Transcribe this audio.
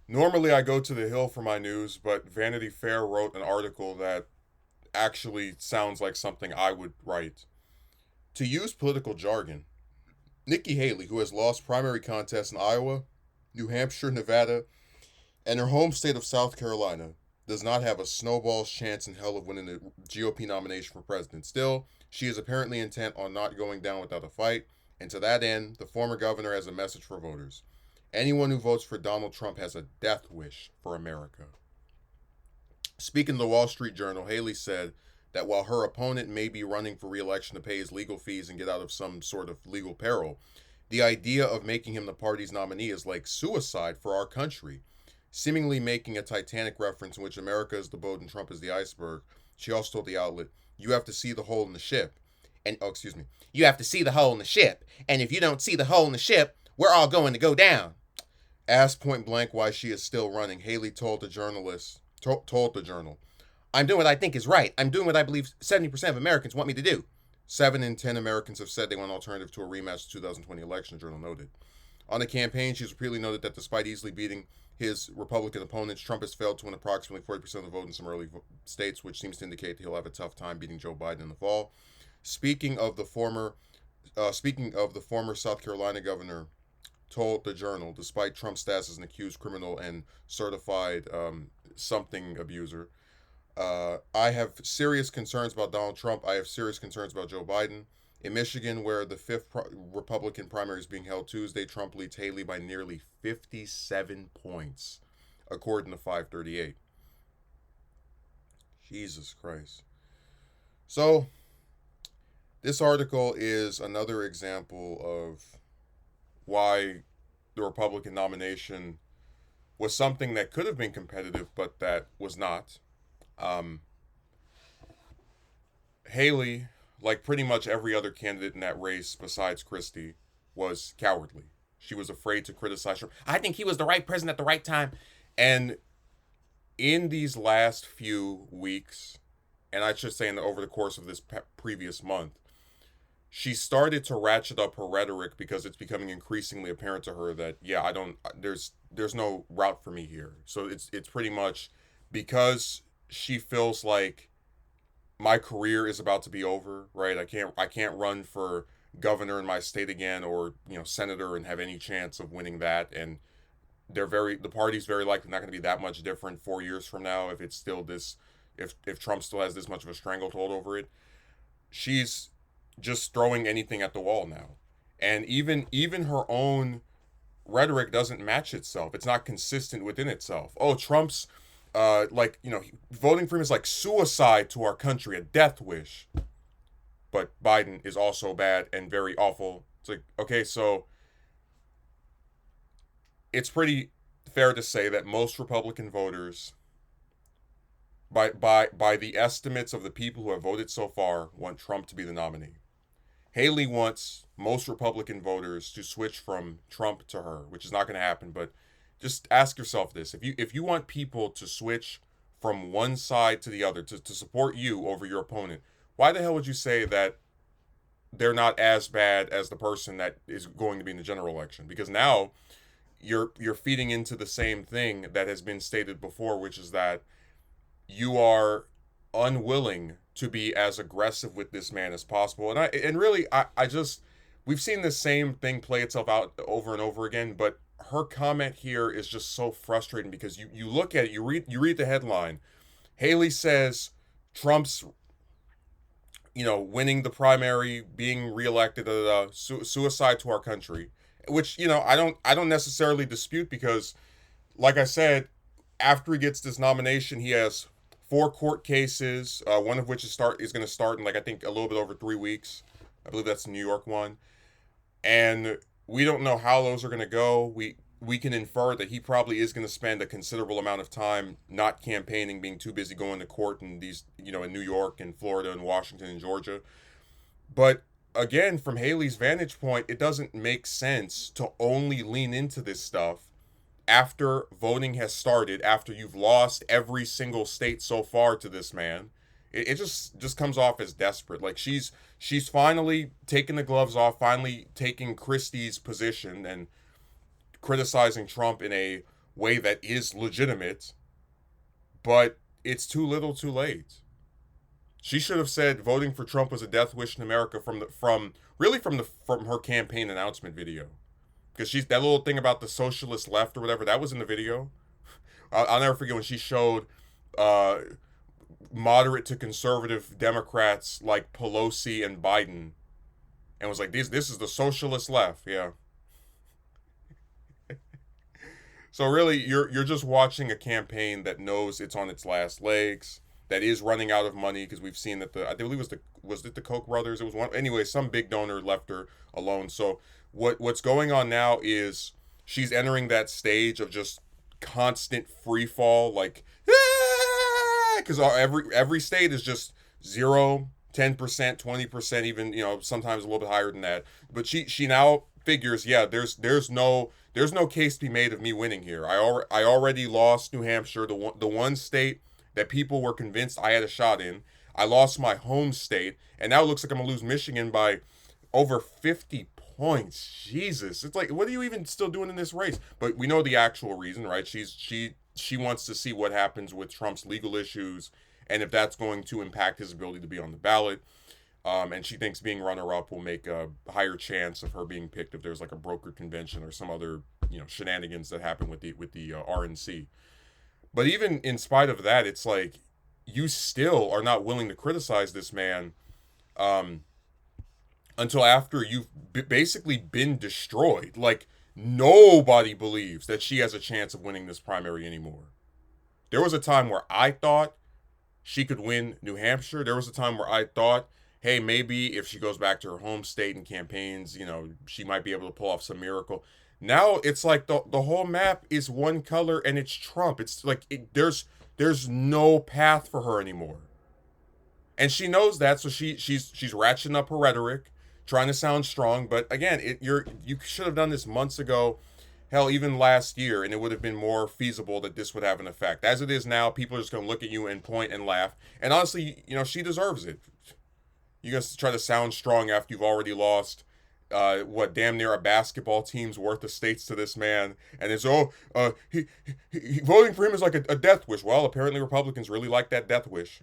Normally, I go to the Hill for my news, but Vanity Fair wrote an article that actually sounds like something I would write. To use political jargon, Nikki Haley, who has lost primary contests in Iowa, New Hampshire, Nevada, and her home state of South Carolina, does not have a snowball's chance in hell of winning the GOP nomination for president. Still, she is apparently intent on not going down without a fight, and to that end, the former governor has a message for voters. Anyone who votes for Donald Trump has a death wish for America. Speaking to the Wall Street Journal, Haley said that while her opponent may be running for re-election to pay his legal fees and get out of some sort of legal peril, the idea of making him the party's nominee is like suicide for our country. Seemingly making a Titanic reference in which America is the boat and Trump is the iceberg, she also told the outlet, "You have to see the hole in the ship." And, oh, excuse me, you have to see the hole in the ship. And if you don't see the hole in the ship, we're all going to go down. Asked point blank why she is still running, Haley told the Journal, "I'm doing what I think is right. I'm doing what I believe 70% of Americans want me to do." 7 in 10 Americans have said they want an alternative to a rematch of the 2020 election, the Journal noted. On the campaign, she's repeatedly noted that despite easily beating his Republican opponents, Trump has failed to win approximately 40% of the vote in some early states, which seems to indicate he'll have a tough time beating Joe Biden in the fall. Speaking of the former, South Carolina governor, told the Journal, despite Trump's status as an accused criminal and certified something abuser, I have serious concerns about Donald Trump. I have serious concerns about Joe Biden. In Michigan, where the fifth Republican primary is being held Tuesday, Trump leads Haley by nearly 57 points, according to 538. Jesus Christ. So, this article is another example of why the Republican nomination was something that could have been competitive, but that was not. Um, Haley, like pretty much every other candidate in that race besides Christie, was cowardly. She was afraid to criticize Trump. I think he was the right president at the right time. And in these last few weeks, and I should say over the course of this previous month, she started to ratchet up her rhetoric because it's becoming increasingly apparent to her that yeah, I don't there's no route for me here. So it's pretty much because she feels like my career is about to be over, right? I can't run for governor in my state again or, senator and have any chance of winning that, and the party's very likely not going to be that much different 4 years from now if it's still this if Trump still has this much of a stranglehold over it. She's just throwing anything at the wall now. And even her own rhetoric doesn't match itself. It's not consistent within itself. Oh, Trump's voting for him is like suicide to our country, a death wish. But Biden is also bad and very awful. It's like, okay, so it's pretty fair to say that most Republican voters, by the estimates of the people who have voted so far, want Trump to be the nominee. Haley wants most Republican voters to switch from Trump to her, which is not going to happen. But just ask yourself this: if you want people to switch from one side to the other to support you over your opponent, why the hell would you say that they're not as bad as the person that is going to be in the general election? Because now you're feeding into the same thing that has been stated before, which is that you are unwilling to be as aggressive with this man as possible. And really I just we've seen the same thing play itself out over and over again, but her comment here is just so frustrating because you look at it, you read the headline. Haley says Trump's winning the primary, being reelected, suicide to our country, which I don't necessarily dispute because, like I said, after he gets this nomination, he has 4 court cases, one of which is going to start in like I think a little bit over 3 weeks. I believe that's the New York one, and we don't know how those are going to go. We can infer that he probably is going to spend a considerable amount of time not campaigning, being too busy going to court in these in New York and Florida and Washington and Georgia. But again, from Haley's vantage point, it doesn't make sense to only lean into this stuff after voting has started, after you've lost every single state so far to this man. It just comes off as desperate. Like she's finally taking the gloves off, finally taking Christie's position and criticizing Trump in a way that is legitimate, but it's too little too late. She should have said voting for Trump was a death wish in America from her campaign announcement video. Because she's that little thing about the socialist left or whatever, that was in the video. I'll never forget when she showed uh, moderate to conservative Democrats like Pelosi and Biden, and was like, this is the socialist left, yeah. So really, you're just watching a campaign that knows it's on its last legs, that is running out of money because we've seen that I believe was it the Koch brothers? It was one anyway. Some big donor left her alone. So what's going on now is she's entering that stage of just constant free fall, like because every state is just 0, 10%, 20%, even sometimes a little bit higher than that. But she now figures, yeah, there's no case to be made of me winning here. I already lost New Hampshire, the one state that people were convinced I had a shot in. I lost my home state, and now it looks like I'm gonna lose Michigan by over 50 points. Jesus, it's like, what are you even still doing in this race? But we know the actual reason, right? She wants to see what happens with Trump's legal issues and if that's going to impact his ability to be on the ballot. And she thinks being runner-up will make a higher chance of her being picked if there's like a brokered convention or some other shenanigans that happen with the RNC. But even in spite of that, it's like you still are not willing to criticize this man until after you've basically been destroyed. Like, nobody believes that she has a chance of winning this primary anymore. There was a time where I thought she could win New Hampshire. There was a time where I thought, hey, maybe if she goes back to her home state and campaigns, she might be able to pull off some miracle. Now it's like the whole map is one color and it's Trump. It's like there's no path for her anymore, and she knows that. So she's ratcheting up her rhetoric, trying to sound strong. But again, you should have done this months ago, hell, even last year, and it would have been more feasible that this would have an effect. As it is now, people are just gonna look at you and point and laugh. And honestly, she deserves it. You guys try to sound strong after you've already lost damn near a basketball team's worth of states to this man, and it's he voting for him is like a death wish. Well, apparently Republicans really like that death wish.